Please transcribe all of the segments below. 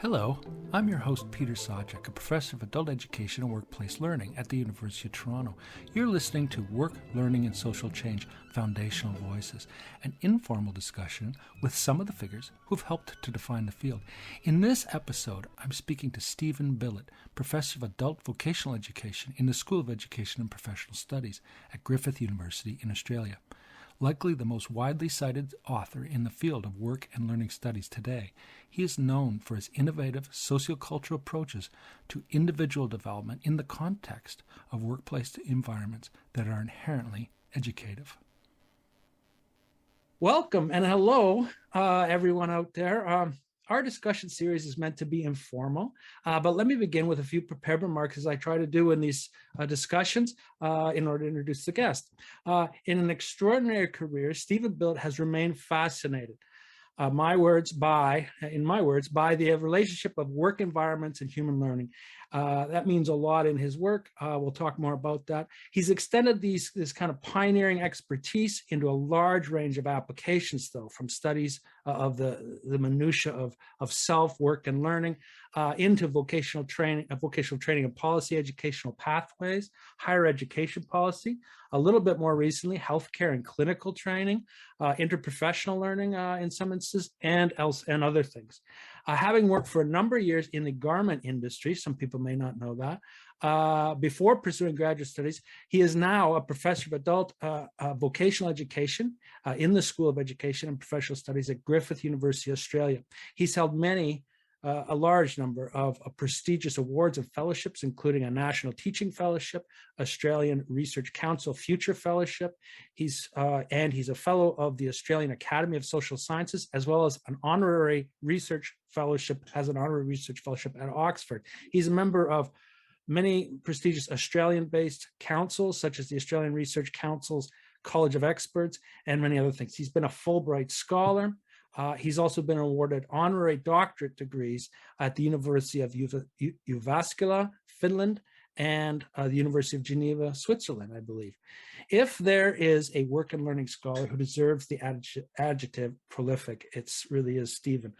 Hello, I'm your host Peter Sawchuk, a professor of adult education and workplace learning at the University of Toronto. You're listening to Work, Learning and Social Change, Foundational Voices, an informal discussion with some of the figures who've helped to define the field. In this episode, I'm speaking to Stephen Billett, professor of adult vocational education in the School of Education and Professional Studies at Griffith University in Australia. Likely the most widely cited author in the field of work and learning studies today, he is known for his innovative sociocultural approaches to individual development in the context of workplace environments that are inherently educative. Welcome and hello, everyone out there. Our discussion series is meant to be informal, but let me begin with a few prepared remarks as I try to do in these discussions in order to introduce the guest. In an extraordinary career, Stephen Billett has remained fascinated, in my words, by the relationship of work environments and human learning. That means a lot in his work. We'll talk more about that. He's extended this kind of pioneering expertise into a large range of applications, though, from studies of the minutiae of self, work, and learning into vocational training and policy, educational pathways, higher education policy, a little bit more recently, healthcare and clinical training, interprofessional learning in some instances, and other things. Having worked for a number of years in the garment industry, some people may not know that, before pursuing graduate studies, he is now a professor of adult vocational education in the School of Education and Professional Studies at Griffith University, Australia. He's held a large number of prestigious awards and fellowships, including a National Teaching Fellowship, Australian Research Council Future Fellowship. He's a fellow of the Australian Academy of Social Sciences, as well as an honorary research fellowship at Oxford. He's a member of many prestigious Australian-based councils, such as the Australian Research Council's College of Experts, and many other things. He's been a Fulbright Scholar. He's also been awarded honorary doctorate degrees at the University of Jyväskylä, Finland, and the University of Geneva, Switzerland, I believe. If there is a work and learning scholar who deserves the adjective prolific, it really is Stephen.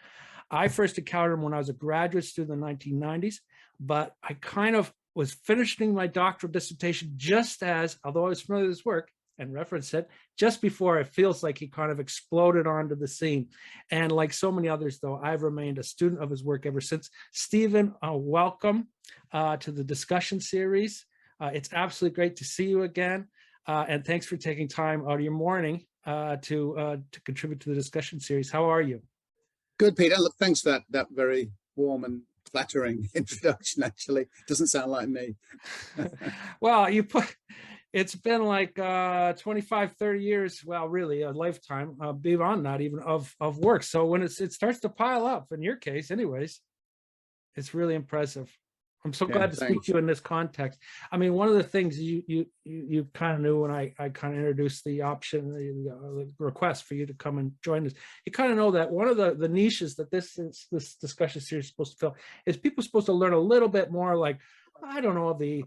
I first encountered him when I was a graduate student in the 1990s, but I kind of was finishing my doctoral dissertation just as, although I was familiar with his work, and reference it, just before it feels like he kind of exploded onto the scene. And like so many others, though, I've remained a student of his work ever since. Stephen, welcome to the discussion series. It's absolutely great to see you again. And thanks for taking time out of your morning to contribute to the discussion series. How are you? Good, Peter. Look, thanks for that very warm and flattering introduction, actually. Doesn't sound like me. Well, it's been like 25, 30 years, well, really a lifetime beyond that even of work. So when it starts to pile up, in your case anyways, it's really impressive. I'm so glad to speak to you in this context. I mean, one of the things you kind of knew when I kind of introduced the option, the request for you to come and join us, you kind of know that one of the niches that this discussion series is supposed to fill is people supposed to learn a little bit more, like, I don't know, the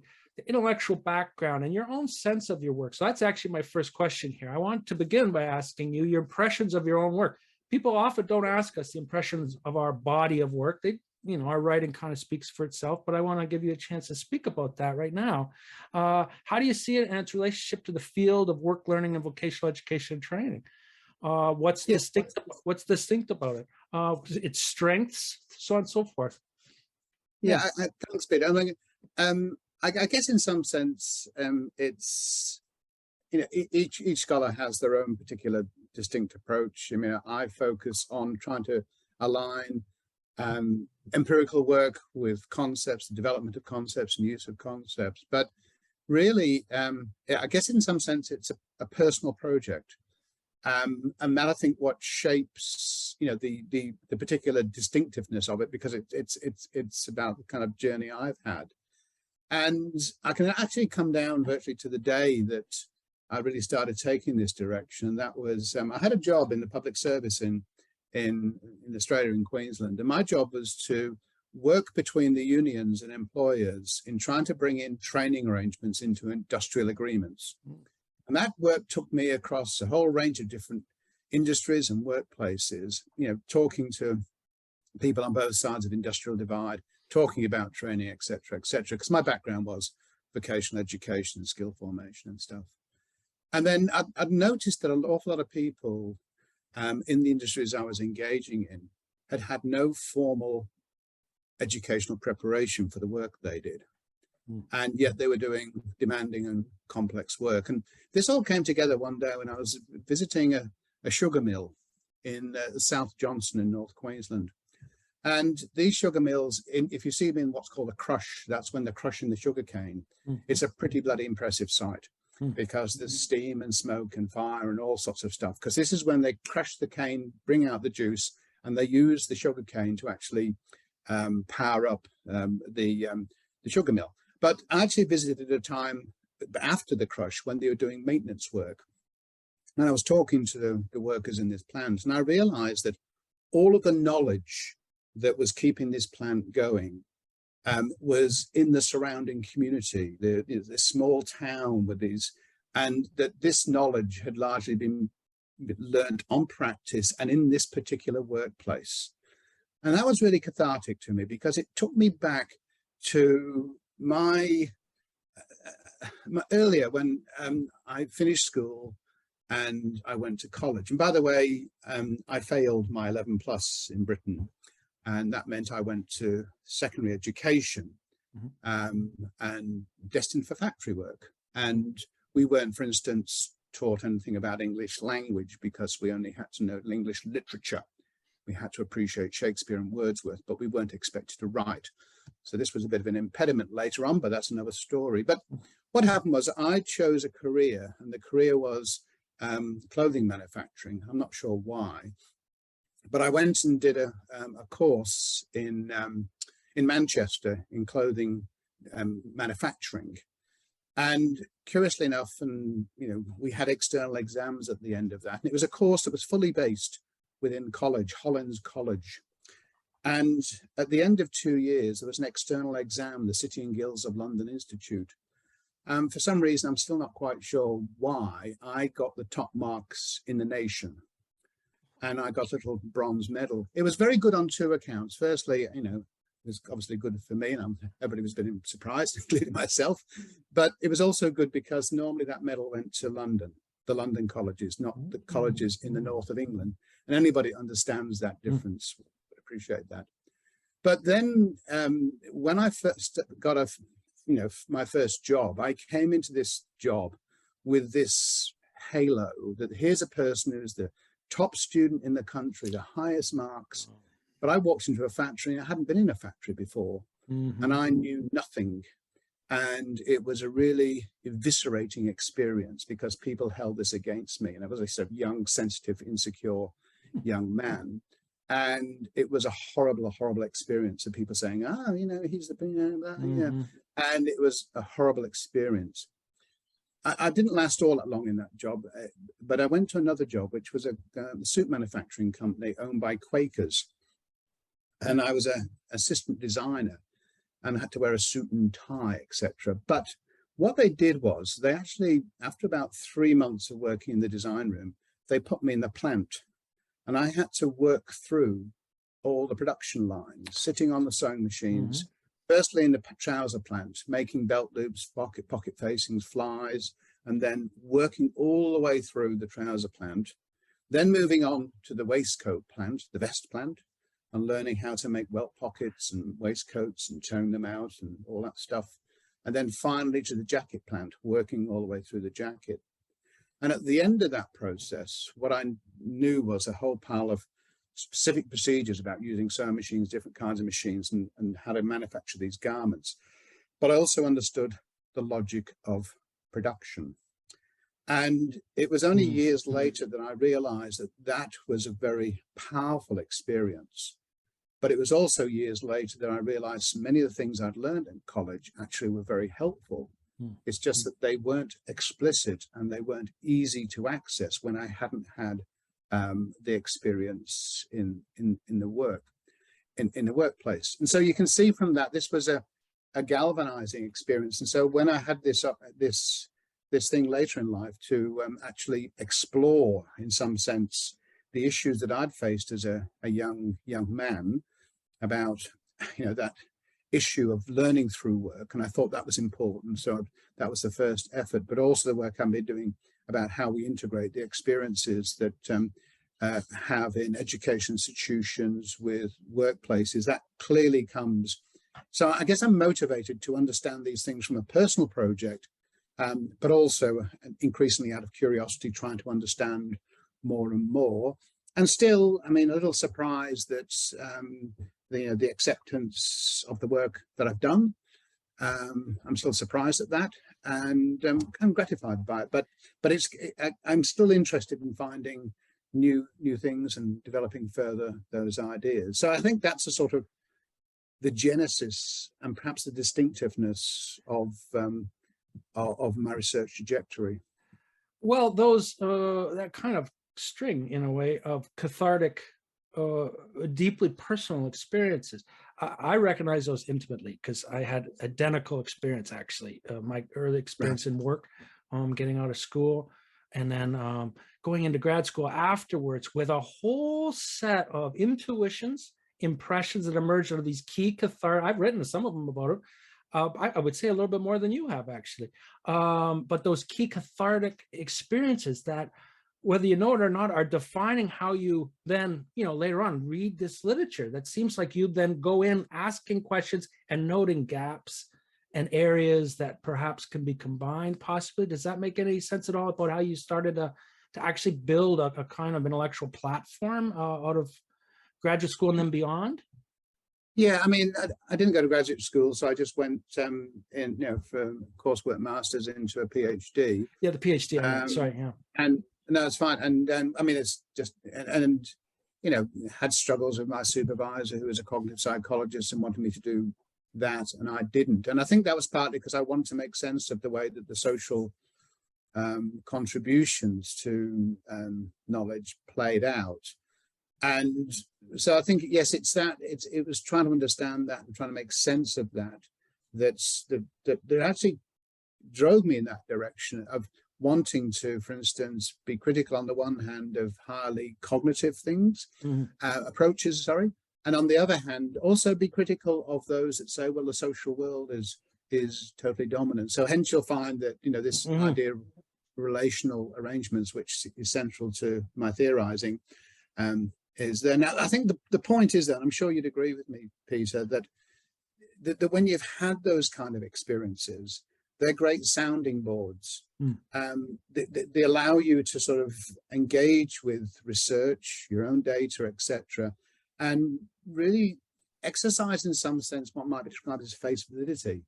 intellectual background and your own sense of your work. So that's actually my first question here. I want to begin by asking you your impressions of your own work. People often don't ask us the impressions of our body of work. Our writing kind of speaks for itself, but I want to give you a chance to speak about that right now. How do you see it and its relationship to the field of work, learning, and vocational education and training? What's distinct about it? Its strengths, so on and so forth. Yeah, thanks, Peter. I mean, I guess in some sense, it's, each scholar has their own particular distinct approach. I mean, I focus on trying to align empirical work with concepts, the development of concepts and use of concepts. But really, I guess in some sense, it's a personal project. And that, I think, what shapes, the particular distinctiveness of it, because it's about the kind of journey I've had. And I can actually come down virtually to the day that I really started taking this direction. And that was, I had a job in the public service in Australia, in Queensland. And my job was to work between the unions and employers in trying to bring in training arrangements into industrial agreements. And that work took me across a whole range of different industries and workplaces, talking to people on both sides of the industrial divide, talking about training, etc., etc. Because my background was vocational education, skill formation and stuff. And then I'd noticed that an awful lot of people in the industries I was engaging in had no formal educational preparation for the work they did. And yet they were doing demanding and complex work. And this all came together one day when I was visiting a sugar mill in South Johnston in North Queensland. And these sugar mills, if you see them in what's called a crush, that's when they're crushing the sugar cane. It's a pretty bloody impressive sight because there's steam and smoke and fire and all sorts of stuff. Because this is when they crush the cane, bring out the juice, and they use the sugar cane to actually power up the sugar mill. But I actually visited at a time after the crush when they were doing maintenance work. And I was talking to the workers in this plant, and I realized that all of the knowledge that was keeping this plant going was in the surrounding community, the small town with these, and that this knowledge had largely been learned on practice and in this particular workplace. And that was really cathartic to me because it took me back to my earlier when I finished school and I went to college. And by the way, I failed my 11 plus in Britain. And that meant I went to secondary education and destined for factory work. And we weren't, for instance, taught anything about English language because we only had to know English literature. We had to appreciate Shakespeare and Wordsworth, but we weren't expected to write. So this was a bit of an impediment later on, but that's another story. But what happened was I chose a career, and the career was clothing manufacturing. I'm not sure why. But I went and did a course in Manchester in clothing manufacturing, and curiously enough, and we had external exams at the end of that. And it was a course that was fully based within college, Hollands College. And at the end of 2 years, there was an external exam, the City and Guilds of London Institute. For some reason, I'm still not quite sure why, I got the top marks in the nation. And I got a little bronze medal. It was very good on two accounts. Firstly, it was obviously good for me, and everybody was very surprised, including myself. But it was also good because normally that medal went to London, the London colleges, not the colleges in the north of England. And anybody understands that difference would appreciate that. But then when I first got my first job, I came into this job with this halo that here's a person who's the top student in the country, the highest marks. But I walked into a factory and I hadn't been in a factory before, and I knew nothing. And it was a really eviscerating experience because people held this against me. And I was a sort of young, sensitive, insecure young man. And it was a horrible, horrible experience of people saying, he's the, and it was a horrible experience. I didn't last all that long in that job, but I went to another job, which was a suit manufacturing company owned by Quakers. And I was an assistant designer and I had to wear a suit and tie, etc. But what they did was they actually, after about 3 months of working in the design room, they put me in the plant. And I had to work through all the production lines, sitting on the sewing machines, firstly in the trouser plant, making belt loops, pocket facings, flies, and then working all the way through the trouser plant, then moving on to the waistcoat plant, the vest plant, and learning how to make welt pockets and waistcoats and tone them out and all that stuff. And then finally to the jacket plant, working all the way through the jacket. And at the end of that process, what I knew was a whole pile of specific procedures about using sewing machines, different kinds of machines, and how to manufacture these garments. But I also understood the logic of production. And it was only years later that I realized that that was a very powerful experience. But it was also years later that I realized many of the things I'd learned in college actually were very helpful. It's just that they weren't explicit and they weren't easy to access when I hadn't had the experience in the workplace. And so you can see from that, this was a galvanizing experience. And so when I had this thing later in life to actually explore, in some sense, the issues that I'd faced as a young man, about, that issue of learning through work, and I thought that was important. So that was the first effort, but also the work I've been doing about how we integrate the experiences that have in education institutions with workplaces. That clearly comes. So I guess I'm motivated to understand these things from a personal project, but also increasingly out of curiosity, trying to understand more and more. And still, a little surprised that the acceptance of the work that I've done. I'm still surprised at that, and I'm gratified by it. But I'm still interested in finding new things and developing further those ideas. So I think that's a sort of the genesis and perhaps the distinctiveness of my research trajectory. Well, those that kind of string, in a way, of cathartic, deeply personal experiences, I recognize those intimately, because I had identical experience, actually. My early experience in work, getting out of school, and then going into grad school afterwards with a whole set of intuitions, impressions that emerged out of these key cathartic. I've written some of them about it. I would say a little bit more than you have, actually. But those key cathartic experiences that, whether you know it or not, are defining how you then, later on read this literature. That seems like you then go in asking questions and noting gaps and areas that perhaps can be combined, possibly. Does that make any sense at all about how you started to actually build a kind of intellectual platform out of graduate school and then beyond? Yeah, I didn't go to graduate school, so I just went for coursework masters into a PhD. Yeah, the PhD. Sorry, yeah. And no, it's fine. And it's just had struggles with my supervisor, who was a cognitive psychologist and wanted me to do that, and I didn't. And I think that was partly because I wanted to make sense of the way that the social contributions to knowledge played out. And so I think, yes, it was trying to understand that and trying to make sense of that that actually drove me in that direction of wanting to, for instance, be critical on the one hand of highly cognitive things, approaches, and on the other hand, also be critical of those that say, well, the social world is totally dominant. So hence you'll find that, this idea of relational arrangements, which is central to my theorizing, is there. Now, I think the point is that, I'm sure you'd agree with me, Peter, that when you've had those kind of experiences, they're great sounding boards. They allow you to sort of engage with research, your own data, etc., and really exercise, in some sense, what might be described as face validity.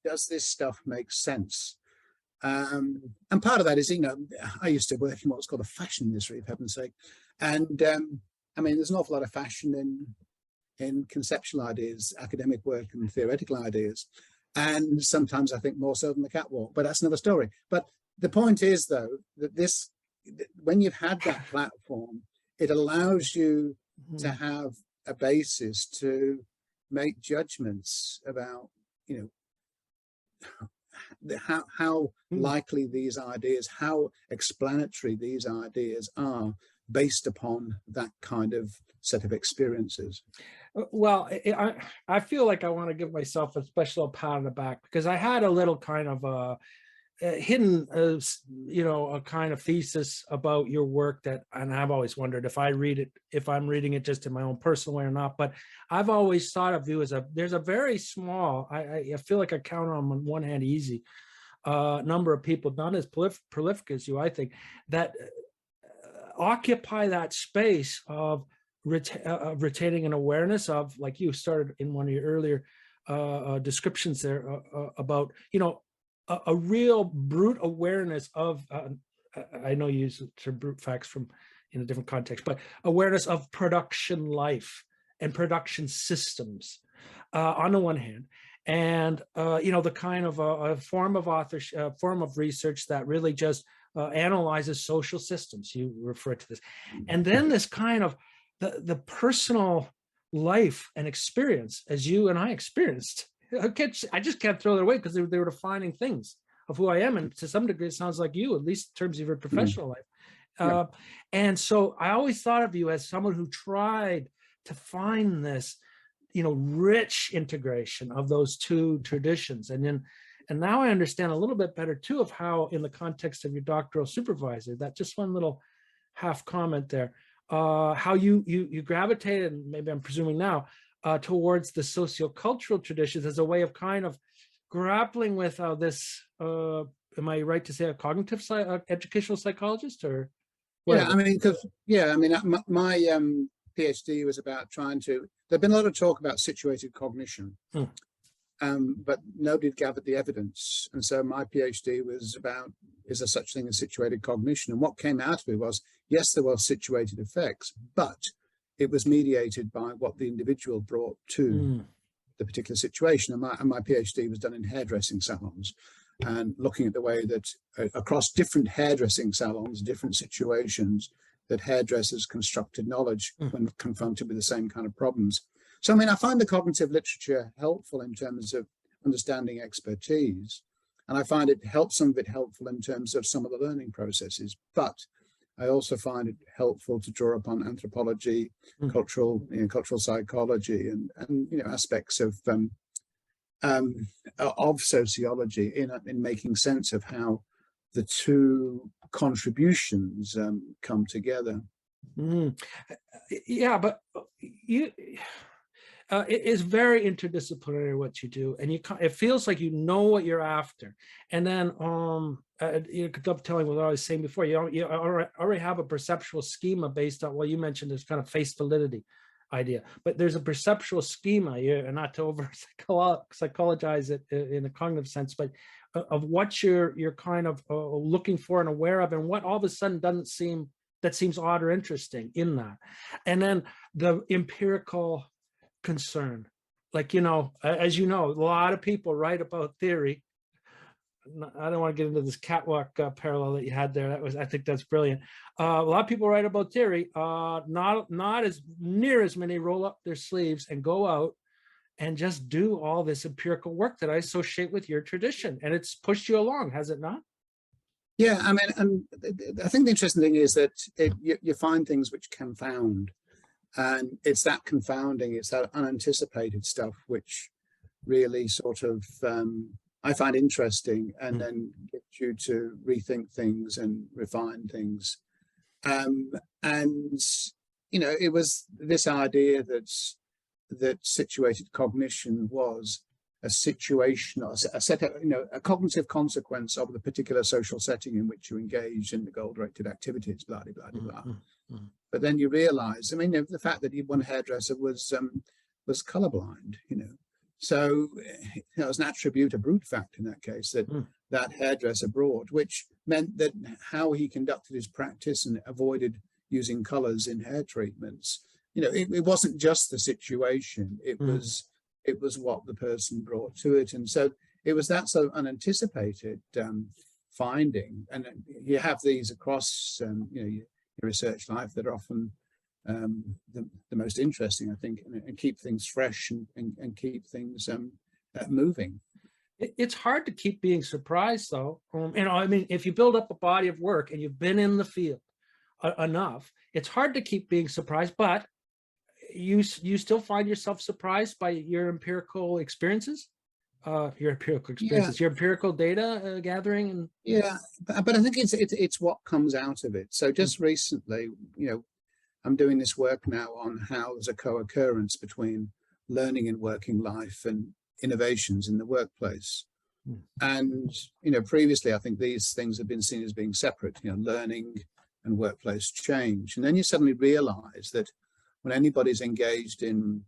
Does this stuff make sense? And part of that is, I used to work in what's called a fashion industry, for heaven's sake. And there's an awful lot of fashion in conceptual ideas, academic work and theoretical ideas. And sometimes I think more so than the catwalk, but that's another story. But the point is, though, that when you've had that platform, it allows you to have a basis to make judgments about, how likely these ideas, how explanatory these ideas are based upon that kind of set of experiences. Well, I feel like I want to give myself a special pat on the back, because I had a little kind of hidden, a kind of thesis about your work and I've always wondered if I'm reading it just in my own personal way or not. But I've always thought of you as there's a very small, I feel like I count on one hand easy, number of people, not as prolific as you, I think, that occupy that space of retaining an awareness of, like you started in one of your earlier descriptions there, about, a real brute awareness of, I know you use the term brute facts in a different context, but awareness of production life and production systems on the one hand, and the kind of a form of authorship, form of research that really just analyzes social systems. You refer to this, and then this kind of the personal life and experience, as you and I experienced. I just can't throw that away, because they were defining things of who I am, and to some degree it sounds like you, at least in terms of your professional life. And so I always thought of you as someone who tried to find this, rich integration of those two traditions. And now I understand a little bit better too of how, in the context of your doctoral supervisor, that just one little half comment there, how you gravitated, and maybe I'm presuming now, towards the sociocultural traditions as a way of kind of grappling with this. Am I right to say a cognitive educational psychologist, or? Yeah, I mean, my PhD was about trying to. There'd been a lot of talk about situated cognition, but nobody had gathered the evidence, and so my PhD was about, is there such thing as situated cognition? And what came out of it was, yes, there were situated effects, but it was mediated by what the individual brought to the particular situation. And my PhD was done in hairdressing salons, and looking at the way that across different hairdressing salons, different situations, that hairdressers constructed knowledge when confronted with the same kind of problems. So, I mean, I find the cognitive literature helpful in terms of understanding expertise, and I find some of it helpful in terms of some of the learning processes, but I also find it helpful to draw upon anthropology, cultural psychology, and aspects of sociology in making sense of how the two contributions come together. Yeah, but it is very interdisciplinary what you do, and it feels like you know what you're after. And then dovetailing with what I was saying before, you already have a perceptual schema based on, well, you mentioned this kind of face validity idea, but there's a perceptual schema, and not to over psychologize it in a cognitive sense, but of what you're kind of looking for and aware of, and what all of a sudden seems odd or interesting in that. And then the empirical concern, like, as you know, a lot of people write about theory. I don't want to get into this catwalk parallel that you had there. I think that's brilliant. A lot of people write about theory. Not as near as many roll up their sleeves and go out and just do all this empirical work that I associate with your tradition. And it's pushed you along, has it not? Yeah, I mean, and I think the interesting thing is that you find things which confound, and it's that confounding, it's that unanticipated stuff which really sort of I find interesting, and then get you to rethink things and refine things. And it was this idea that situated cognition was a situation, a cognitive consequence of the particular social setting in which you engage in the goal-directed activities, blah, blah, blah, blah. But then you realize, I mean, the fact that one hairdresser was colorblind, so it was an attribute, a brute fact in that case, that hairdresser brought, which meant that how he conducted his practice and avoided using colors in hair treatments, it wasn't just the situation, it was what the person brought to it. And so it was that so unanticipated finding. And you have these across your research life that are often the most interesting, I think, and keep things fresh and keep things moving. It's hard to keep being surprised, though. I mean, if you build up a body of work and you've been in the field enough, it's hard to keep being surprised, but you still find yourself surprised by your empirical experiences, your empirical data gathering. And yeah, but I think it's what comes out of it. So just recently, I'm doing this work now on how there's a co-occurrence between learning in working life and innovations in the workplace. And, previously, I think these things have been seen as being separate, learning and workplace change. And then you suddenly realize that when anybody's engaged in,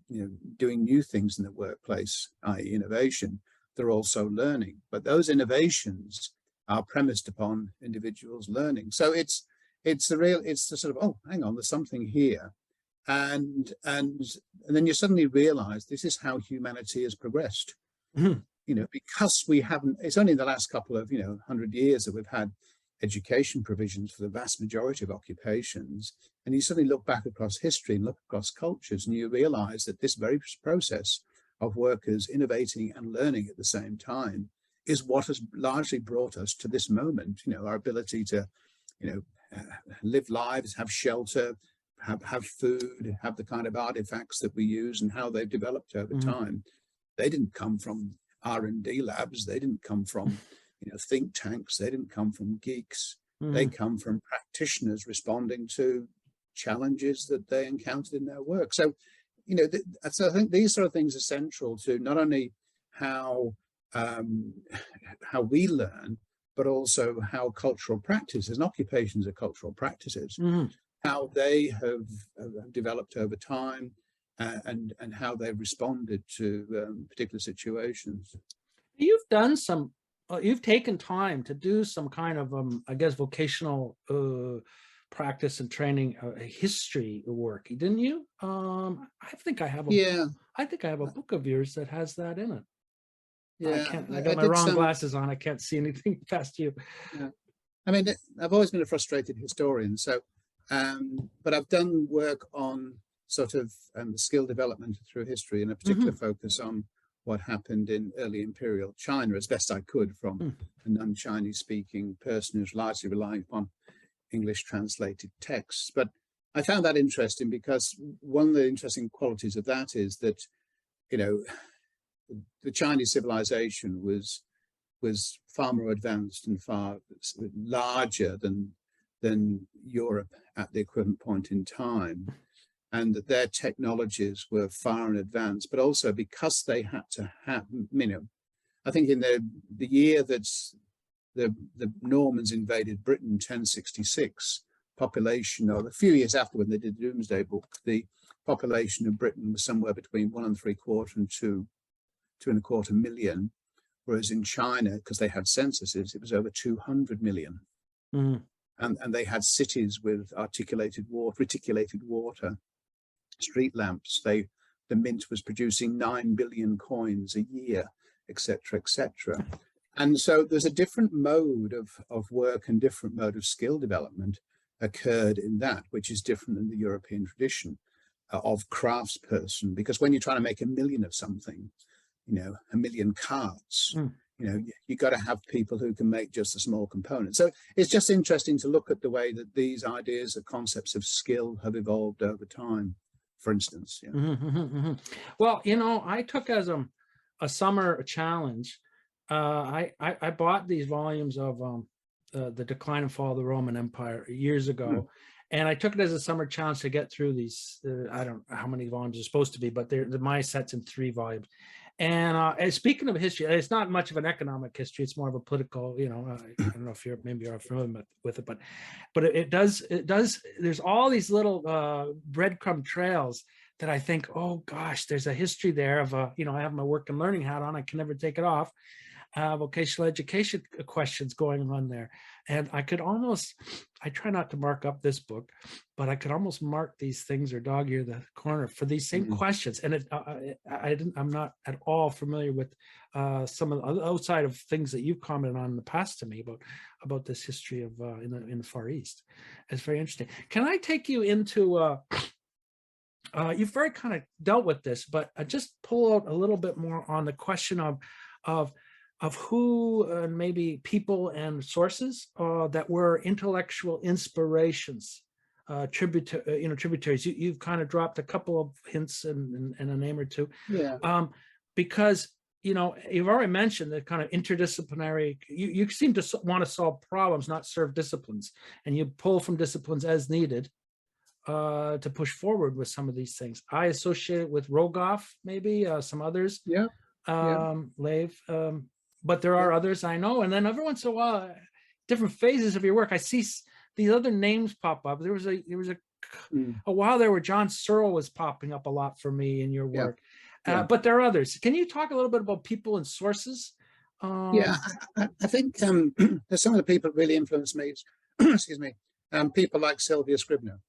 doing new things in the workplace, i.e. innovation, they're also learning. But those innovations are premised upon individuals learning. So it's the sort of, oh, hang on, there's something here. And then you suddenly realize this is how humanity has progressed. Because we haven't, it's only in the last couple of, 100 years that we've had education provisions for the vast majority of occupations. And you suddenly look back across history and look across cultures, and you realize that this very process of workers innovating and learning at the same time is what has largely brought us to this moment, our ability to, live lives, have shelter, have food, have the kind of artifacts that we use and how they've developed over time. They didn't come from R&D labs. They didn't come from, think tanks. They didn't come from geeks. They come from practitioners responding to challenges that they encountered in their work. So, so I think these sort of things are central to not only how we learn, but also how cultural practices and occupations are cultural practices, how they have developed over time, and how they've responded to particular situations. You've done some, you've taken time to do some kind of, I guess, vocational practice and training, history work, didn't you? I think I have a book of yours that has that in it. Yeah, I got my wrong glasses on. I can't see anything past you. Yeah. I mean, I've always been a frustrated historian, so, but I've done work on sort of skill development through history, and a particular focus on what happened in early imperial China as best I could from a non-Chinese speaking person who's largely relying upon English translated texts. But I found that interesting because one of the interesting qualities of that is that, the Chinese civilization was far more advanced and far larger than Europe at the equivalent point in time, and that their technologies were far in advance, but also because they had to have, I think in the year that the Normans invaded Britain, 1066, population, or a few years after when they did the Domesday Book, the population of Britain was somewhere between 1.75 and 2.25 million, whereas in China, because they had censuses, it was over 200 million. And they had cities with reticulated water, street lamps. The mint was producing 9 billion coins a year, etc., etc. And so there's a different mode of work and different mode of skill development occurred in that, which is different than the European tradition of craftsperson. Because when you're trying to make 1 million of something, 1 million carts, you got to have people who can make just a small component. So it's just interesting to look at the way that these ideas, the concepts of skill have evolved over time, for instance. Well, I took as a summer challenge, I bought these volumes of The Decline and Fall of the Roman Empire years ago. And I took it as a summer challenge to get through these. I don't know how many volumes are supposed to be, but my set's in 3 volumes. And speaking of history, it's not much of an economic history. It's more of a political, I don't know if you're familiar with it, but it does, there's all these little breadcrumb trails that I think, oh gosh, there's a history there of, I have my work and learning hat on. I can never take it off. Vocational education questions going on there. And I try not to mark up this book, but I could almost mark these things or dog ear the corner for these same questions. And I'm not at all familiar with some of the outside of things that you've commented on in the past to me about this history of in the Far East. It's very interesting. Can I take you into you've very kind of dealt with this, but I just pull out a little bit more on the question of who maybe people and sources that were intellectual inspirations, tributaries. You've kind of dropped a couple of hints and a name or two. Yeah. Because you've already mentioned the kind of interdisciplinary. You seem to want to solve problems, not serve disciplines, and you pull from disciplines as needed to push forward with some of these things. I associate it with Rogoff, maybe some others. Lev. But there are others I know. And then every once in a while, different phases of your work, I see these other names pop up. There was a while there where John Searle was popping up a lot for me in your work. But there are others. Can you talk a little bit about people and sources? I think there's some of the people that really influenced me. Excuse me. People like Sylvia Scribner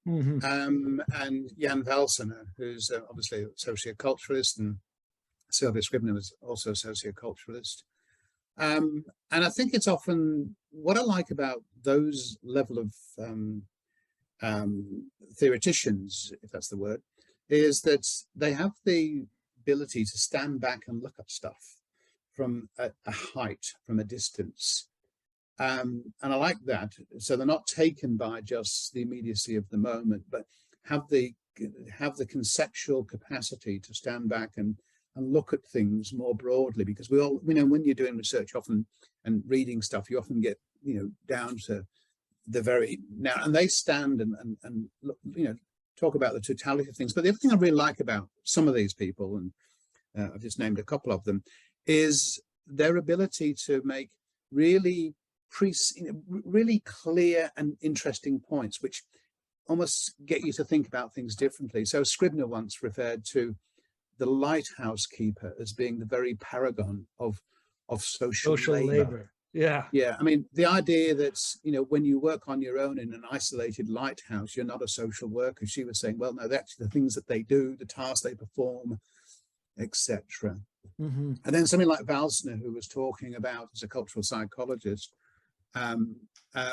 and Jan Valsener, who's obviously a socioculturalist, and Sylvia Scribner was also a socioculturalist. And I think it's often what I like about those level of theoreticians, if that's the word, is that they have the ability to stand back and look at stuff from a height, from a distance. And I like that. So they're not taken by just the immediacy of the moment, but have the conceptual capacity to stand back and look at things more broadly, because we all, when you're doing research often and reading stuff, you often get, down to the very now, and they stand and look, talk about the totality of things. But the other thing I really like about some of these people, and I've just named a couple of them, is their ability to make really really clear and interesting points, which almost get you to think about things differently. So Scribner once referred to the lighthouse keeper as being the very paragon of social labor. Yeah. Yeah, I mean, the idea that, when you work on your own in an isolated lighthouse, you're not a social worker. She was saying, well, no, that's the things that they do, the tasks they perform, etc. Mm-hmm. And then something like Valsner, who was talking about as a cultural psychologist,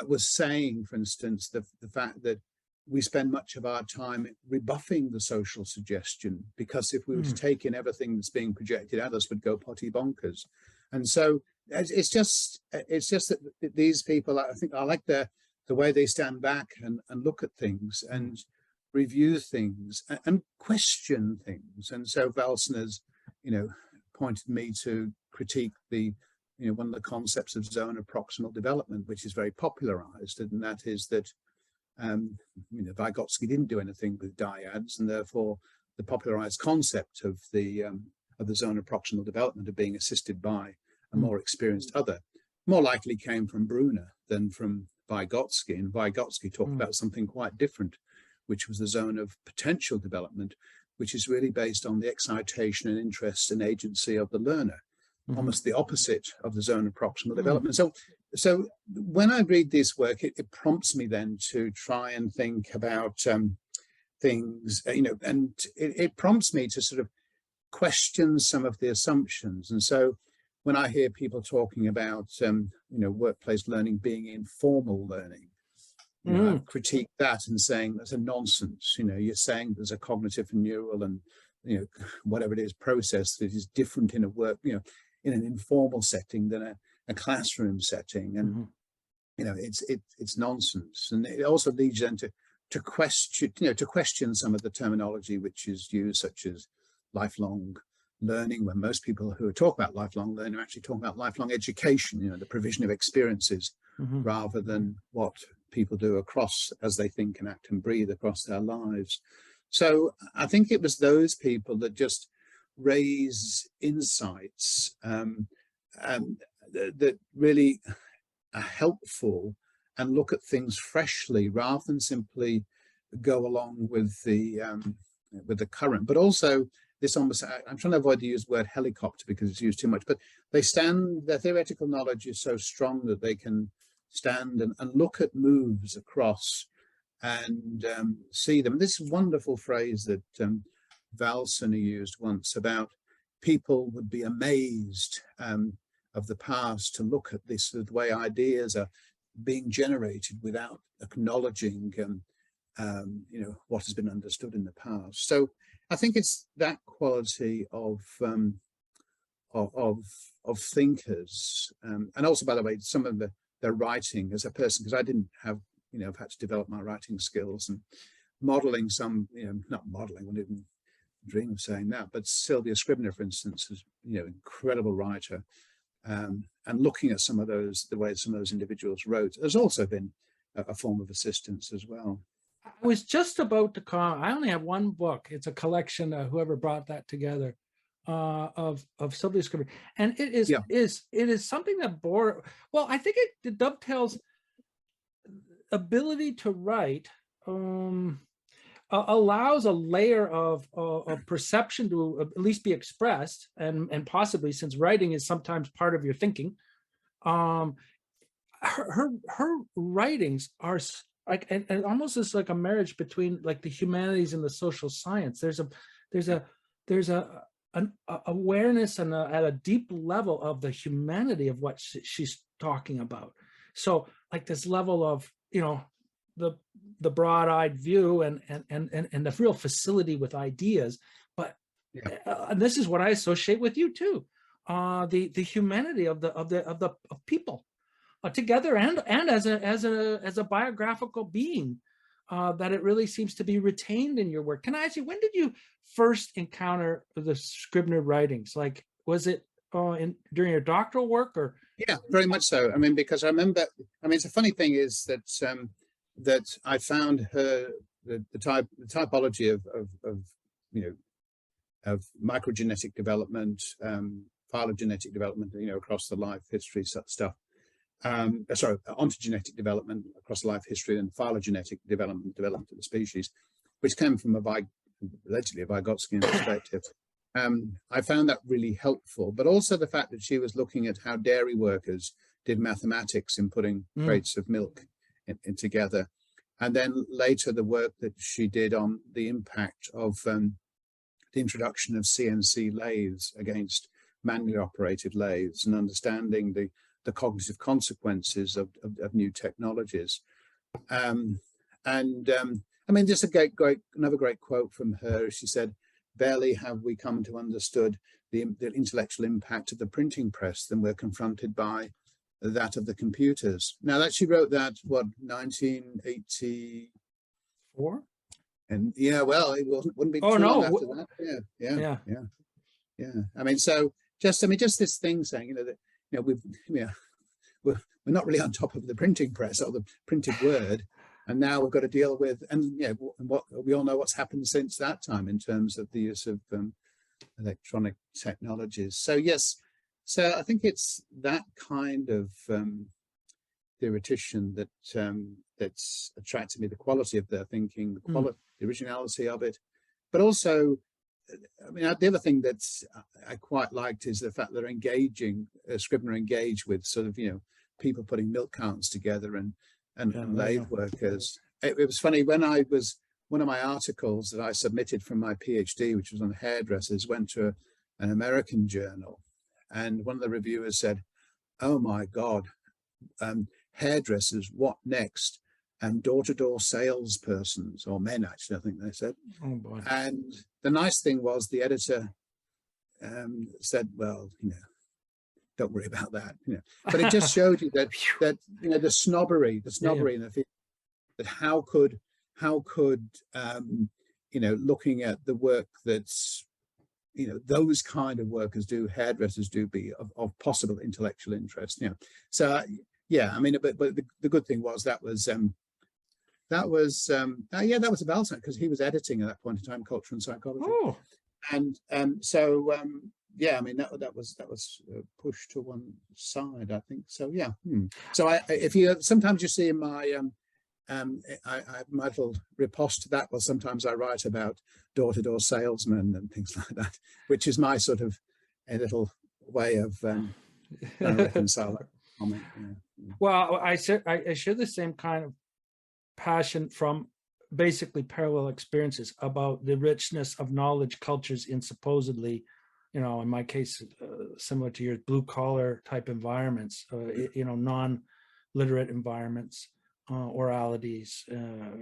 was saying, for instance, the fact that we spend much of our time rebuffing the social suggestion, because if we were to take in everything that's being projected at us, would go potty bonkers. And so it's just that these people, I think, I like the way they stand back and look at things and review things and question things. And so Valsner's, pointed me to critique the, one of the concepts of zone of proximal development, which is very popularized, and that is that Vygotsky didn't do anything with dyads, and therefore the popularized concept of the zone of proximal development of being assisted by a more experienced other more likely came from Brunner than from Vygotsky. And Vygotsky talked about something quite different, which was the zone of potential development, which is really based on the excitation and interest and agency of the learner, almost the opposite of the zone of proximal development. So when I read this work, it prompts me then to try and think about things, and it prompts me to sort of question some of the assumptions. And so when I hear people talking about, workplace learning being informal learning, I critique that and saying that's a nonsense. You're saying there's a cognitive and neural and, whatever it is, process that is different in a work, in an informal setting than a classroom setting. And, it's nonsense. And it also leads then to question some of the terminology which is used, such as lifelong learning, when most people who talk about lifelong learning are actually talking about lifelong education, the provision of experiences, rather than what people do across, as they think and act and breathe across their lives. So I think it was those people that just raise insights that really are helpful and look at things freshly, rather than simply go along with the current. But also, this almost, I'm trying to avoid the word helicopter because it's used too much, but their theoretical knowledge is so strong that they can stand and look at moves across and see them. This wonderful phrase that Valsner used once about people would be amazed of the past to look at this, the way ideas are being generated without acknowledging what has been understood in the past. So I think it's that quality of thinkers, and also, by the way, some of their writing as a person, because I didn't have, I've had to develop my writing skills, and modeling some, not modeling, I wouldn't even dream of saying that, but Sylvia Scribner, for instance, is, incredible writer, and looking at some of those, the way some of those individuals wrote, has also been a form of assistance as well. I was just about to comment. I only have one book. It's a collection, whoever brought that together, of Sylvia Scribner, and it is something that well, I think it dovetails ability to write, allows a layer of perception to at least be expressed, and possibly, since writing is sometimes part of your thinking, her writings are like, and almost is like a marriage between like the humanities and the social science. There's an awareness and at a deep level of the humanity of what she's talking about. So like this level of, the broad-eyed view and the real facility with ideas. But and this is what I associate with you too, the humanity of people together, and as a biographical being, that it really seems to be retained in your work. Can I ask you, when did you first encounter the Scribner writings? Like, was it during your doctoral work, or? Yeah, very much so. I mean, because I remember, I mean, it's a funny thing is that that I found her the typology of you know, of microgenetic development, phylogenetic development, you know, across the life history stuff. Sorry, ontogenetic development across life history and phylogenetic development of the species, which came from allegedly a Vygotskian perspective. I found that really helpful, but also the fact that she was looking at how dairy workers did mathematics in putting crates of milk in together. And then later the work that she did on the impact of the introduction of CNC lathes against manually operated lathes, and understanding the cognitive consequences of new technologies. I mean, just another great quote from her. She said, "Barely have we come to understood the intellectual impact of the printing press than we're confronted by that of the computers." Now, that she wrote that, what, 1984? And yeah, well, it wouldn't be too long after that. Yeah. I mean, so just this thing saying, you know, that, you know, we're not really on top of the printing press or the printed word, and now we've got to deal with, and yeah, what we all know what's happened since that time in terms of the use of electronic technologies. So yes, so I think it's that kind of theoretician that that's attracted me, the quality of their thinking, the quality, the originality of it, but also, I mean, the other thing that I quite liked is the fact that they're engaging, Scribner engaged with sort of, you know, people putting milk cartons together and lathe workers. It was funny, when I was, one of my articles that I submitted from my PhD, which was on hairdressers, went to an American journal, and one of the reviewers said, "Oh my God, hairdressers, what next? And door-to-door salespersons," or men actually, I think they said. Oh boy. And the nice thing was the editor said, "Well, you know, don't worry about that." You know, but it just showed you that you know, the snobbery in the field, that how could you know, looking at the work that's, you know, those kind of workers do, hairdressers do, be of possible intellectual interest. You know, so yeah, I mean, but the good thing was that was a Balzac, because he was editing at that point in time Culture and Psychology. Oh. And yeah, I mean, that was pushed to one side, I think. So yeah. So if you sometimes you see in my my little riposte to that was, sometimes I write about door-to-door salesmen and things like that, which is my sort of a little way of trying to reconcile that comment. Yeah. Well, I share the same kind of passion from basically parallel experiences about the richness of knowledge cultures in supposedly, you know, in my case, similar to your blue collar type environments, you know, non-literate environments, oralities,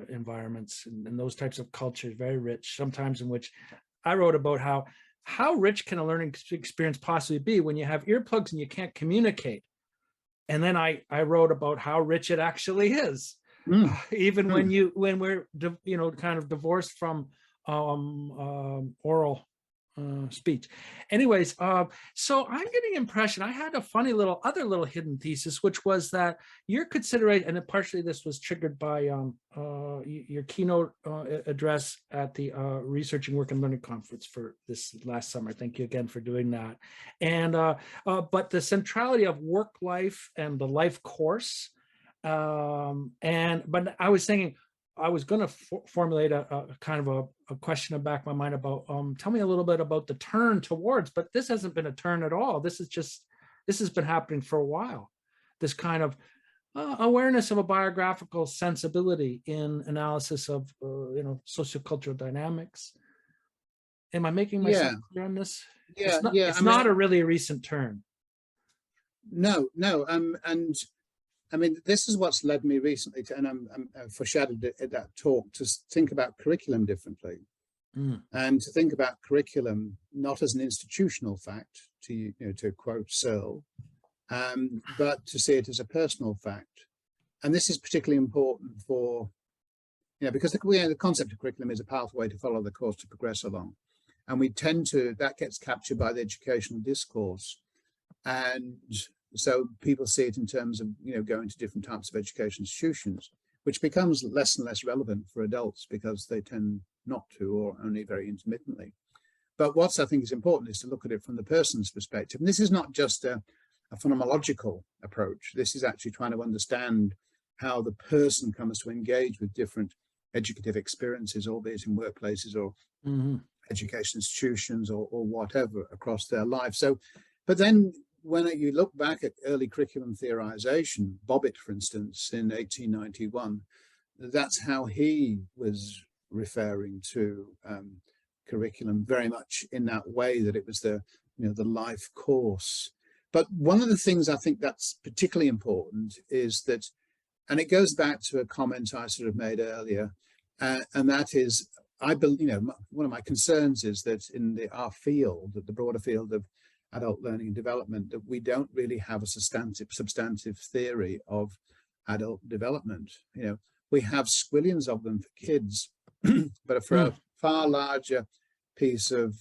environments, and those types of cultures, very rich, sometimes in which I wrote about how rich can a learning experience possibly be when you have earplugs and you can't communicate. And then I wrote about how rich it actually is. Even when we're, you know, kind of divorced from oral speech. Anyways, so I'm getting impression, I had a funny other little hidden thesis, which was that you're considering, and partially this was triggered by your keynote address at the Researching Work and Learning Conference for this last summer. Thank you again for doing that. And but the centrality of work life and the life course. But I was thinking, I was going to formulate a kind of a question in the back of my mind about, tell me a little bit about the turn towards, but this hasn't been a turn at all. This has been happening for a while. This kind of awareness of a biographical sensibility in analysis of, you know, sociocultural dynamics. Am I making myself clear on this? Yeah, it's not a really recent turn. No, and I mean, this is what's led me recently to, and I'm foreshadowed at that talk, to think about curriculum differently, and to think about curriculum not as an institutional fact, to quote Searle, but to see it as a personal fact. And this is particularly important for because the concept of curriculum is a pathway to follow the course to progress along. And we tend to, that gets captured by the educational discourse. And so people see it in terms of, going to different types of education institutions, which becomes less and less relevant for adults because they tend not to, or only very intermittently. But what I think is important is to look at it from the person's perspective. And this is not just a phenomenological approach. This is actually trying to understand how the person comes to engage with different educative experiences, albeit in workplaces or education institutions or whatever across their life. So, but then when you look back at early curriculum theorization, Bobbitt, for instance, in 1891, that's how he was referring to curriculum, very much in that way, that it was the life course. But one of the things I think that's particularly important is that, and it goes back to a comment I sort of made earlier, and that is, I believe, one of my concerns is that in our field, the broader field of adult learning and development, that we don't really have a substantive theory of adult development. We have squillions of them for kids, but for a far larger piece of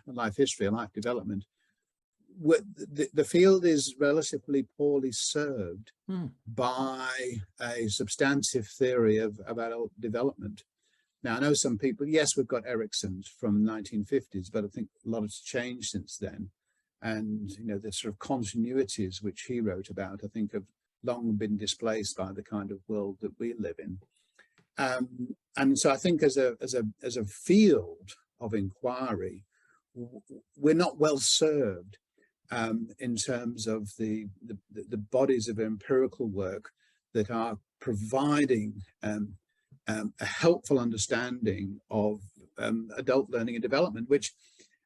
life history, life development, the field is relatively poorly served by a substantive theory of adult development. Now, I know some people, yes, we've got Erickson's from the 1950s, but I think a lot has changed since then. And, the sort of continuities which he wrote about, I think, have long been displaced by the kind of world that we live in. And so I think as a field of inquiry, we're not well served in terms of the bodies of empirical work that are providing a helpful understanding of adult learning and development, which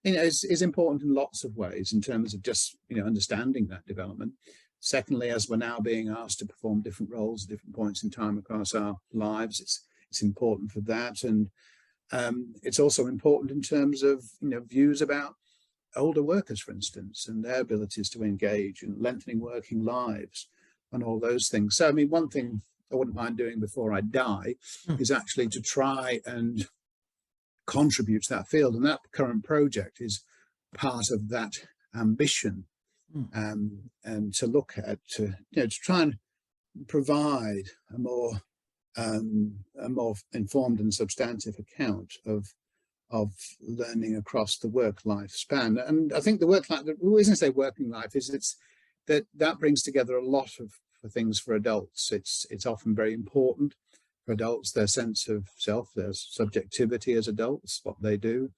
is important in lots of ways in terms of just understanding that development. Secondly, as we're now being asked to perform different roles at different points in time across our lives, it's important for that. And it's also important in terms of views about older workers, for instance, and their abilities to engage in lengthening working lives and all those things. So, I mean, one thing I wouldn't mind doing before I die is actually to try and contribute to that field. And that current project is part of that ambition, and to look at, to try and provide a more informed and substantive account of learning across the work-life span. And I think the reason I say working life is that brings together a lot of things for adults. It's often very important for adults, their sense of self, their subjectivity as adults, what they do,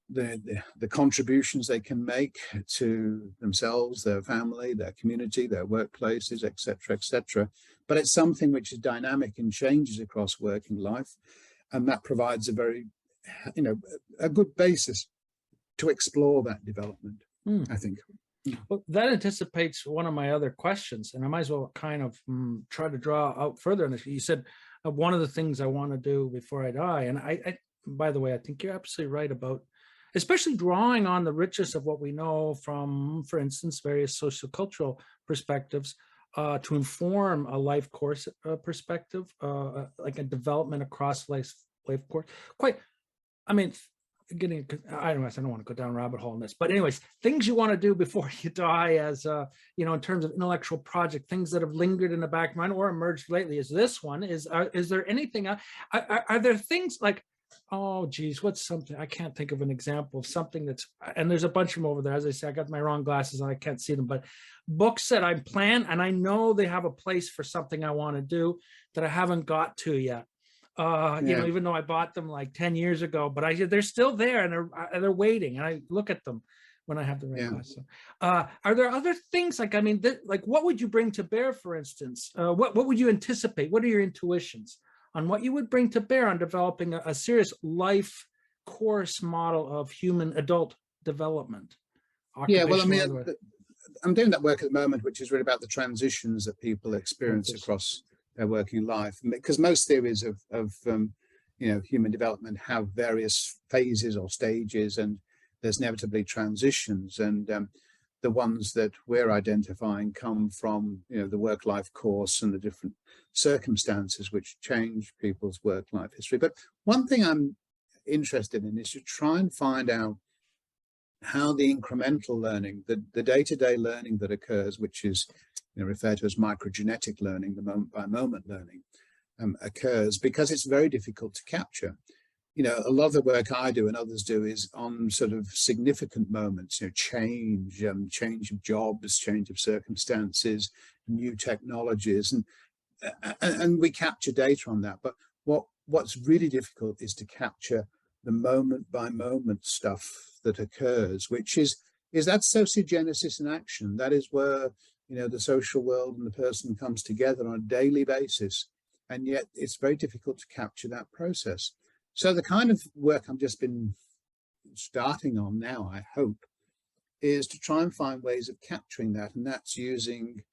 the contributions they can make to themselves, their family, their community, their workplaces, etc., etc. But it's something which is dynamic and changes across working life, and that provides a very, a good basis to explore that development, I think. Well, that anticipates one of my other questions, and I might as well kind of try to draw out further on this. You said one of the things I want to do before I die, and I, by the way, I think you're absolutely right about, especially drawing on the richness of what we know from, for instance, various sociocultural perspectives to inform a life course perspective, like a development across life course. I mean, I don't want to go down a rabbit hole in this, but anyways, things you want to do before you die, as in terms of intellectual project, things that have lingered in the back of mind or emerged lately. Is this one? Is there anything? Are there things like, oh geez, what's something? I can't think of an example of something that's, and there's a bunch of them over there. As I say, I got my wrong glasses and I can't see them, but books that I plan and I know they have a place for something I want to do that I haven't got to yet. Even though I bought them like 10 years ago, but they're still there and they're waiting, and I look at them when I have the right glasses. Are there other things like, I mean, like what would you bring to bear, for instance? What would you anticipate? What are your intuitions on what you would bring to bear on developing a serious life course model of human adult development? Yeah, well, I mean, I'm doing that work at the moment, which is really about the transitions that people experience across their working life, because most theories of human development have various phases or stages, and there's inevitably transitions. And the ones that we're identifying come from, the work-life course and the different circumstances which change people's work-life history. But one thing I'm interested in is to try and find out how the incremental learning, the day-to-day learning that occurs, which is referred to as microgenetic learning, the moment-by-moment learning, occurs, because it's very difficult to capture. A lot of the work I do and others do is on sort of significant moments, change of jobs, change of circumstances, new technologies, and we capture data on that. But what's really difficult is to capture the moment by moment stuff that occurs, which is that sociogenesis in action. That is where, the social world and the person comes together on a daily basis. And yet it's very difficult to capture that process. So the kind of work I've just been starting on now, I hope, is to try and find ways of capturing that. And that's using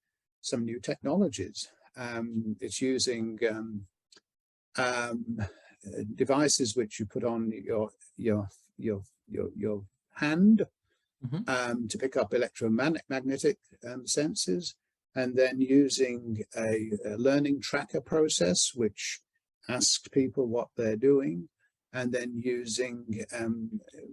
some new technologies. It's using devices which you put on your hand to pick up electromagnetic senses, and then using a learning tracker process which asks people what they're doing, and then using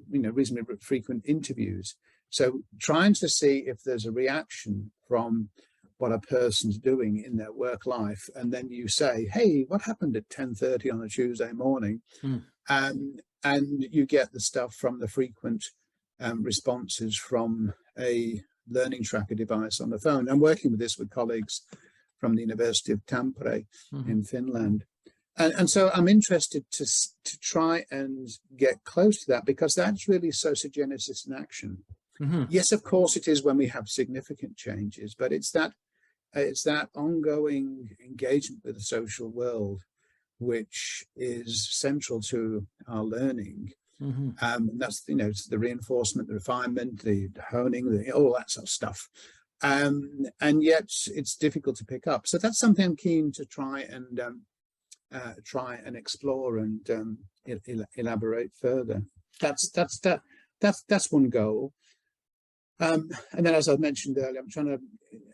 reasonably frequent interviews. So trying to see if there's a reaction from what a person's doing in their work life, and then you say, hey, what happened at 10:30 on a Tuesday morning? And you get the stuff from the frequent responses from a learning tracker device on the phone. I'm working with this with colleagues from the University of Tampere in Finland. And so I'm interested to try and get close to that, because that's really sociogenesis in action. Yes, of course it is when we have significant changes, but it's that ongoing engagement with the social world which is central to our learning. And that's, it's the reinforcement, the refinement, the honing, all that sort of stuff. And yet it's difficult to pick up. So that's something I'm keen to try and explore and elaborate further. That's one goal. And then, as I mentioned earlier, I'm trying to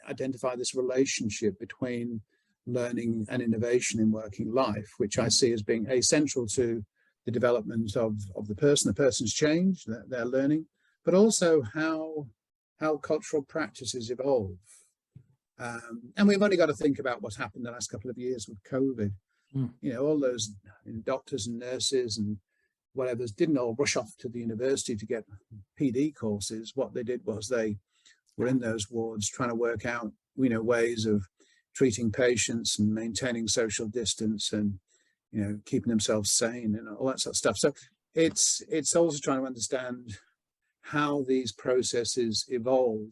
identify this relationship between learning and innovation in working life, which I see as being essential to the development of the person. The person's change, their learning, but also how cultural practices evolve. And we've only got to think about what's happened the last couple of years with COVID. All those doctors and nurses and whatever's didn't all rush off to the university to get PD courses. What they did was they were in those wards trying to work out, ways of treating patients and maintaining social distance and, keeping themselves sane and all that sort of stuff. So it's also trying to understand how these processes evolve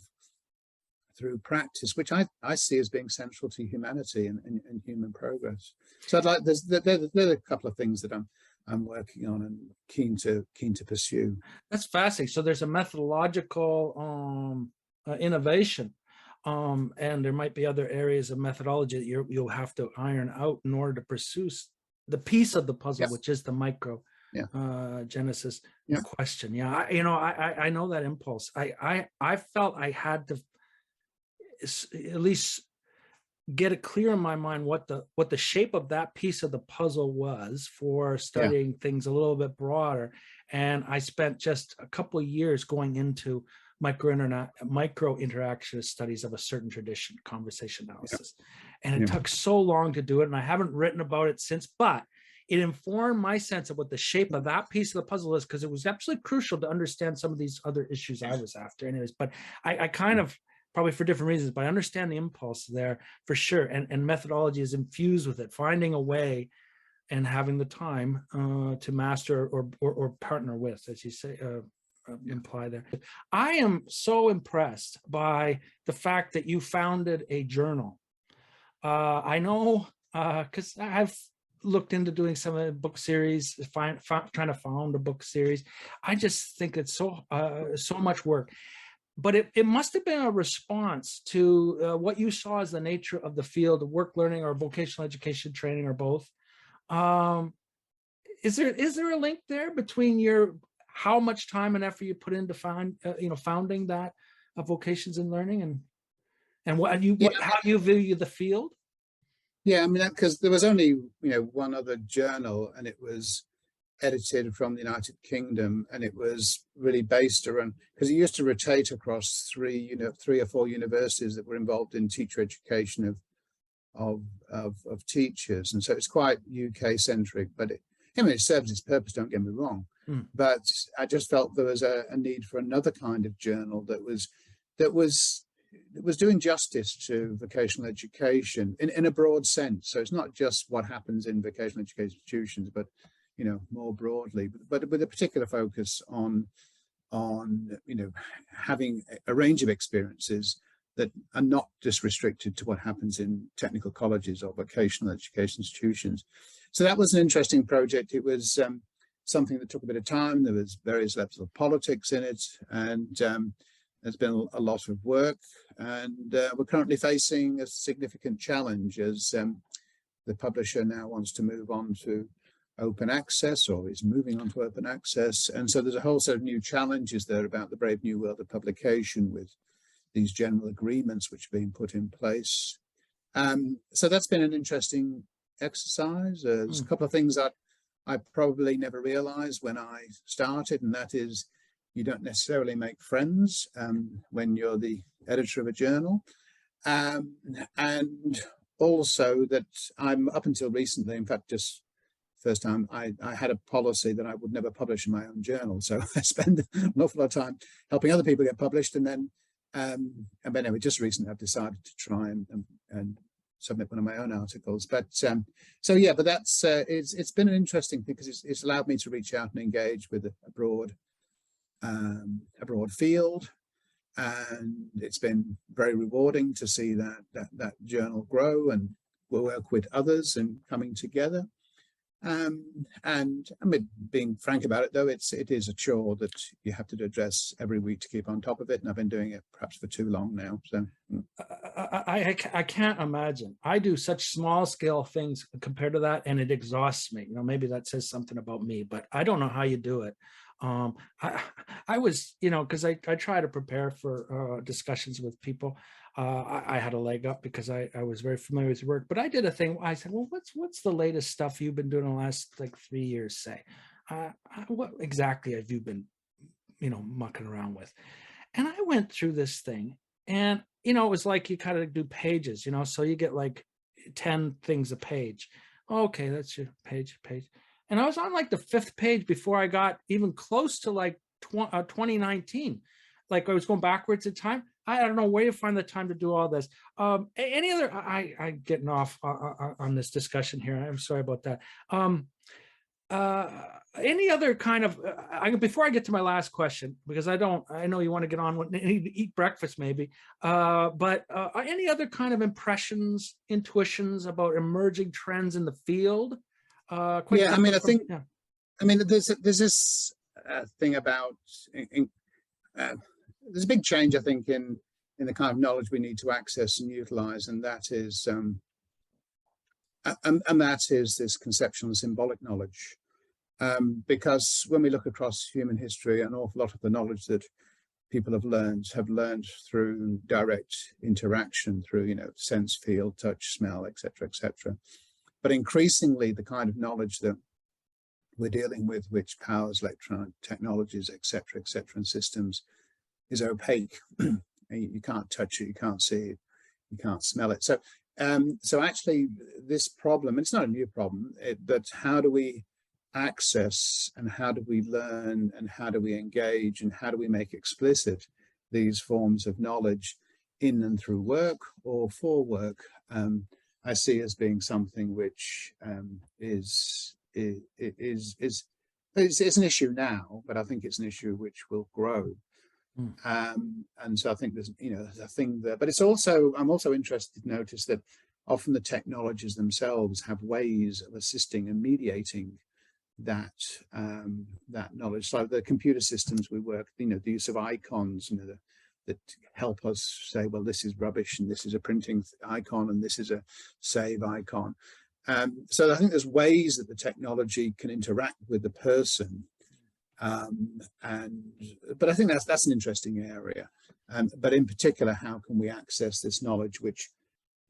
through practice, which I see as being central to humanity and human progress. So I'd like, there are a couple of things that I'm working on and keen to pursue. That's fascinating. So there's a methodological innovation, and there might be other areas of methodology that you'll have to iron out in order to pursue the piece of the puzzle, which is the micro genesis question. I know that impulse. I felt I had to at least get it clear in my mind what the shape of that piece of the puzzle was for studying things a little bit broader. And I spent just a couple of years going into micro interaction studies of a certain tradition, conversation analysis. And it took so long to do it. And I haven't written about it since, but it informed my sense of what the shape of that piece of the puzzle is, because it was absolutely crucial to understand some of these other issues I was after anyways. But I kind of, probably for different reasons, but I understand the impulse there for sure. And methodology is infused with it, finding a way and having the time to master or partner with, as you say, imply there. I am so impressed by the fact that you founded a journal. I know, because I've looked into doing some of the book series, trying to found a book series. I just think it's so much work. But it must have been a response to what you saw as the nature of the field of work learning or vocational education training or both. Is there a link there between how much time and effort you put into founding that vocations in learning, and how you view the field? Yeah, I mean, because there was only one other journal, and it was edited from the United Kingdom, and it was really based around, because it used to rotate across three or four universities that were involved in teacher education of teachers, and so it's quite UK centric. But it serves its purpose. Don't get me wrong, but I just felt there was a need for another kind of journal that was doing justice to vocational education in a broad sense. So it's not just what happens in vocational education institutions, but more broadly, but with a particular focus on having a range of experiences that are not just restricted to what happens in technical colleges or vocational education institutions. So that was an interesting project. It was something that took a bit of time. There was various levels of politics in it, and there's been a lot of work, and we're currently facing a significant challenge as the publisher now wants to move on to open access, or is moving on to open access. And so there's a whole set of new challenges there about the brave new world of publication, with these general agreements which are being put in place. So that's been an interesting exercise. There's a couple of things that I probably never realized when I started, and that is you don't necessarily make friends when you're the editor of a journal. And also that I'm, up until recently, in fact, just first time, I had a policy that I would never publish in my own journal. So I spend an awful lot of time helping other people get published. And then anyway, just recently I've decided to try and submit one of my own articles. But so yeah, but that's it's been an interesting thing, because it's allowed me to reach out and engage with a broad field, and it's been very rewarding to see that journal grow and work with others and coming together. And I mean, being frank about it, though, it is a chore that you have to address every week to keep on top of it, and I've been doing it perhaps for too long now. So I can't imagine. I do such small scale things compared to that, and it exhausts me. Maybe that says something about me, but I don't know how you do it. I was, because I try to prepare for discussions with people. I had a leg up because I was very familiar with your work, but I did a thing. I said, well, what's the latest stuff you've been doing in the last 3 years, say? What exactly have you been, mucking around with? And I went through this thing, and, it was like you kind of do pages, so you get like 10 things a page. Okay, that's your page. And I was on like the 5th page before I got even close to like 2019. Like I was going backwards in time. I don't know where you find the time to do all this. Any other, I'm getting off on this discussion here. I'm sorry about that. Any other kind of, before I get to my last question, because I know you want to get on with eat breakfast maybe, but any other kind of impressions, intuitions about emerging trends in the field? Yeah, I mean, I mean, there's this thing about, there's a big change, I think, in the kind of knowledge we need to access and utilize, and that is this conceptual and symbolic knowledge. Because when we look across human history, an awful lot of the knowledge that people have learned through direct interaction, through sense, feel, touch, smell, etc., etc. But increasingly, the kind of knowledge that we're dealing with, which powers electronic technologies, etc., and systems, is opaque. You can't touch it, you can't see it, you can't smell it. So, so actually, this problem, and it's not a new problem, but how do we access, and how do we learn, and how do we engage, and how do we make explicit these forms of knowledge in and through work or for work? I see as being something which is an issue now, but I think it's an issue which will grow. And so I think there's a thing there, but it's also, I'm also interested to notice that often the technologies themselves have ways of assisting and mediating that that knowledge. So the computer systems we work, the use of icons, that help us say, well, this is rubbish, and this is a printing icon, and this is a save icon. So I think there's ways that the technology can interact with the person But I think that's an interesting area. But in particular, how can we access this knowledge, which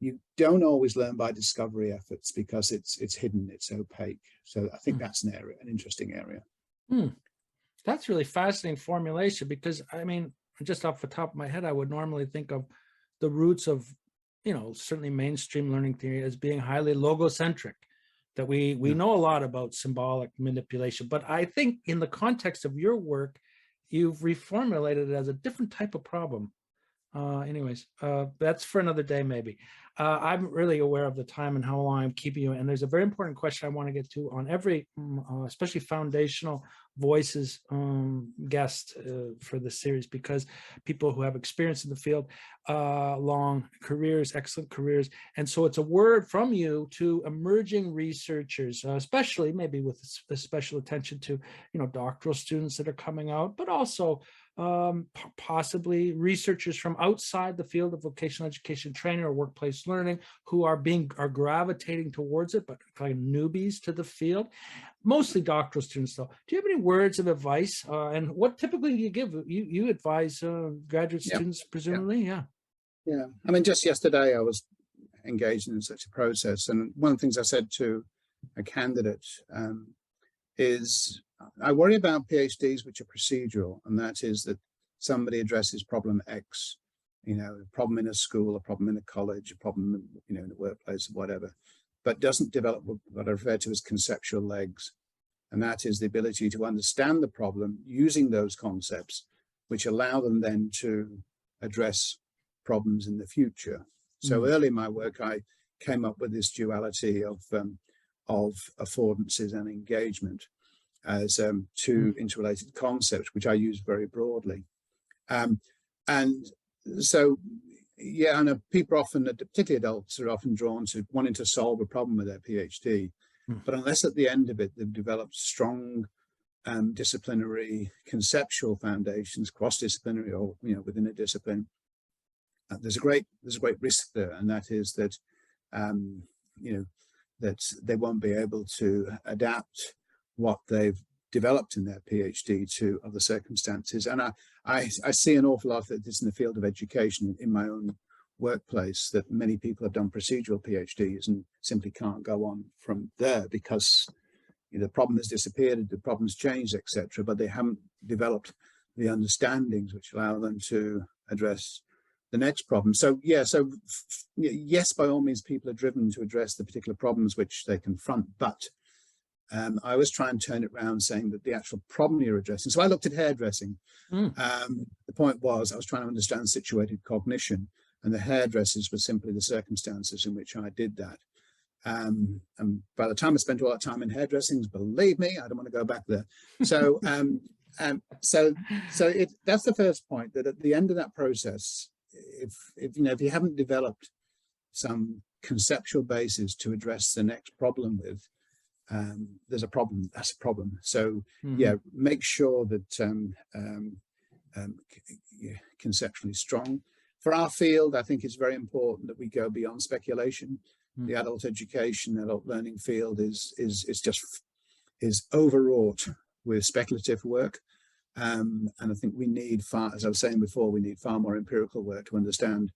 you don't always learn by discovery efforts because it's hidden, it's opaque. So I think that's an interesting area. That's really fascinating formulation, because I mean, just off the top of my head, I would normally think of the roots of, certainly mainstream learning theory as being highly logocentric, that we know a lot about symbolic manipulation. But I think in the context of your work, you've reformulated it as a different type of problem. Anyways, that's for another day, maybe. I'm really aware of the time and how long I'm keeping you. And there's a very important question I want to get to on every, especially foundational voices guest for this series, because people who have experience in the field, long careers, excellent careers. And so it's a word from you to emerging researchers, especially maybe with a special attention to, doctoral students that are coming out, but also possibly researchers from outside the field of vocational education training or workplace learning who are gravitating towards it, but kind of newbies to the field, mostly doctoral students though. Do you have any words of advice? And what typically do you give? You advise graduate students, presumably? Yeah. I mean, just yesterday I was engaged in such a process, and one of the things I said to a candidate is, I worry about PhDs which are procedural, and that is that somebody addresses problem X, a problem in a school, a problem in a college, a problem, in a workplace, or whatever, but doesn't develop what I refer to as conceptual legs. And that is the ability to understand the problem using those concepts, which allow them then to address problems in the future. So early in my work, I came up with this duality of affordances and engagement as two interrelated concepts, which I use very broadly. And so, I know people often, particularly adults, are often drawn to wanting to solve a problem with their PhD, but unless at the end of it they've developed strong disciplinary conceptual foundations, cross-disciplinary or within a discipline, there's a great risk there, and that is that that they won't be able to adapt what they've developed in their PhD to other circumstances. And I see an awful lot of this in the field of education in my own workplace, that many people have done procedural PhDs and simply can't go on from there because the problem has disappeared, the problem's changed, etc., but they haven't developed the understandings which allow them to address the next problem. So yes, by all means, people are driven to address the particular problems which they confront, but I always try and turn it around, saying that the actual problem you're addressing. So I looked at hairdressing. The point was I was trying to understand situated cognition, and the hairdressers were simply the circumstances in which I did that. And by the time I spent all that time in hairdressings, believe me, I don't want to go back there. So that's the first point, that at the end of that process, if you haven't developed some conceptual basis to address the next problem with, there's a problem. That's a problem. So make sure that conceptually strong. For our field, I think it's very important that we go beyond speculation. The adult education, adult learning field is overwrought with speculative work, and I think we need as I was saying before, we need far more empirical work to understand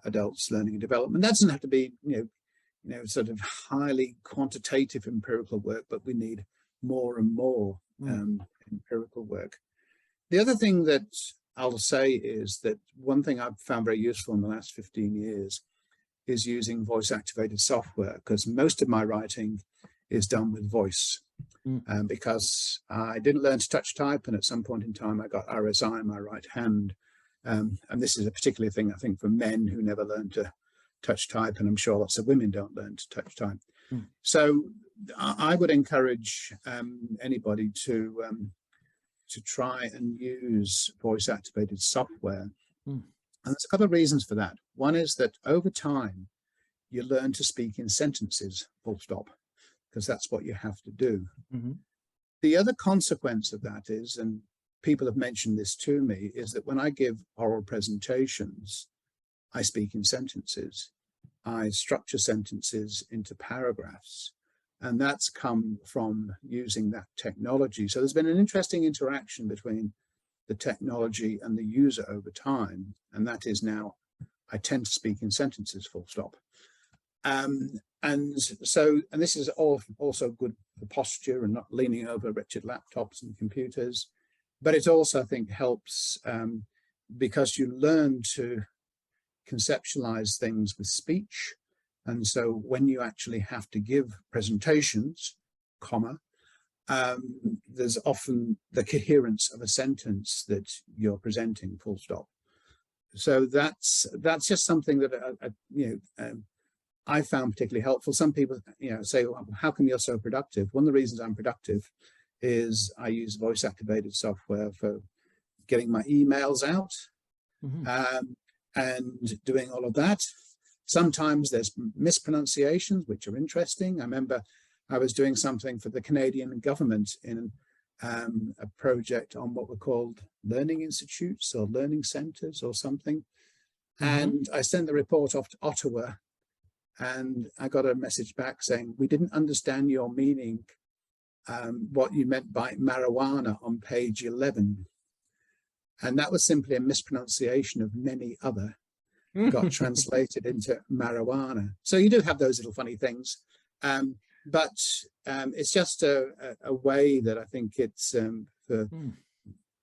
adults' learning and development. That doesn't have to be sort of highly quantitative empirical work, but we need more and more empirical work. The other thing that I'll say is that one thing I've found very useful in the last 15 years is using voice-activated software, because most of my writing is done with voice. Because I didn't learn to touch type, and at some point in time I got RSI in my right hand. And this is a particular thing, I think, for men who never learned to touch type, and I'm sure lots of women don't learn to touch type. So I would encourage anybody to try and use voice-activated software. And there's a couple of reasons for that. One is that over time, you learn to speak in sentences, full stop, because that's what you have to do. The other consequence of that is, and people have mentioned this to me, is that when I give oral presentations, I speak in sentences. I structure sentences into paragraphs. And that's come from using that technology. So there's been an interesting interaction between the technology and the user over time. And that is now, I tend to speak in sentences, full stop. And this is also good for posture and not leaning over wretched laptops and computers. But it also, I think, helps because you learn to conceptualize things with speech. And so when you actually have to give presentations, there's often the coherence of a sentence that you're presenting, full stop. So that's just something that I found particularly helpful. Some people say, well, how come you're so productive? One of the reasons I'm productive is I use voice activated software for getting my emails out and doing all of that. Sometimes there's mispronunciations, which are interesting. I remember I was doing something for the Canadian government in a project on what were called learning institutes or learning centers or something. And I sent the report off to Ottawa, and I got a message back saying, we didn't understand your meaning, what you meant by marijuana on page 11. And that was simply a mispronunciation of many other got translated into marijuana. So you do have those little funny things, but it's just a way that I think it's for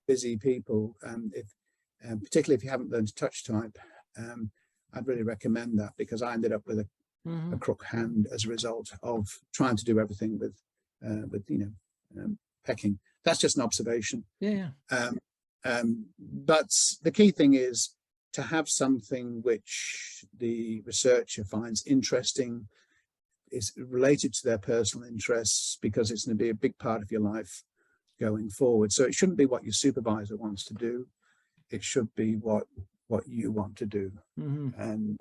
busy people, particularly if you haven't learned to touch type. I'd really recommend that, because I ended up with a crook hand as a result of trying to do everything with pecking. That's just an observation. But the key thing is to have something which the researcher finds interesting, is related to their personal interests, because it's going to be a big part of your life going forward. So it shouldn't be what your supervisor wants to do. It should be what you want to do. And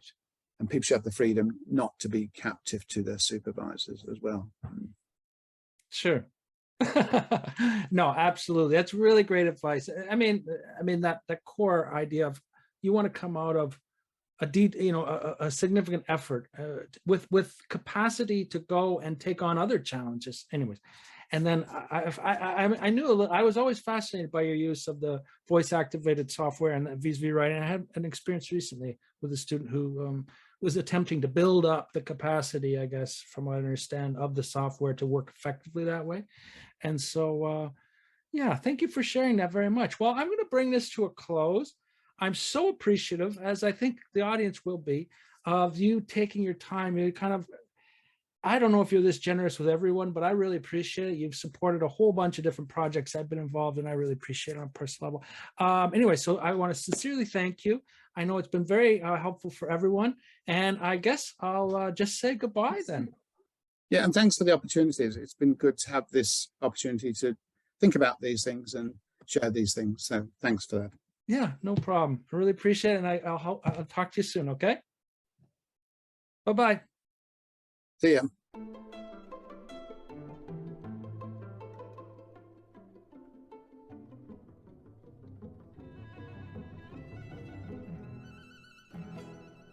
people should have the freedom not to be captive to their supervisors as well. Sure. No, absolutely. That's really great advice. I mean that core idea of you want to come out of a significant effort with capacity to go and take on other challenges. Anyways, and then I knew I was always fascinated by your use of the voice activated software and vis-a-vis writing. I had an experience recently with a student who was attempting to build up the capacity, I guess, from what I understand, of the software to work effectively that way. And so, yeah, thank you for sharing that very much. Well, I'm going to bring this to a close. I'm so appreciative, as I think the audience will be, of you taking your time. You kind of, I don't know if you're this generous with everyone, but I really appreciate it. You've supported a whole bunch of different projects I've been involved in. I really appreciate it on a personal level. Anyway, so I want to sincerely thank you. I know it's been very helpful for everyone. And I guess I'll just say goodbye then. Yeah, and thanks for the opportunities. It's been good to have this opportunity to think about these things and share these things. So thanks for that. Yeah, no problem. I really appreciate it. And I'll talk to you soon, okay? Bye-bye. See ya.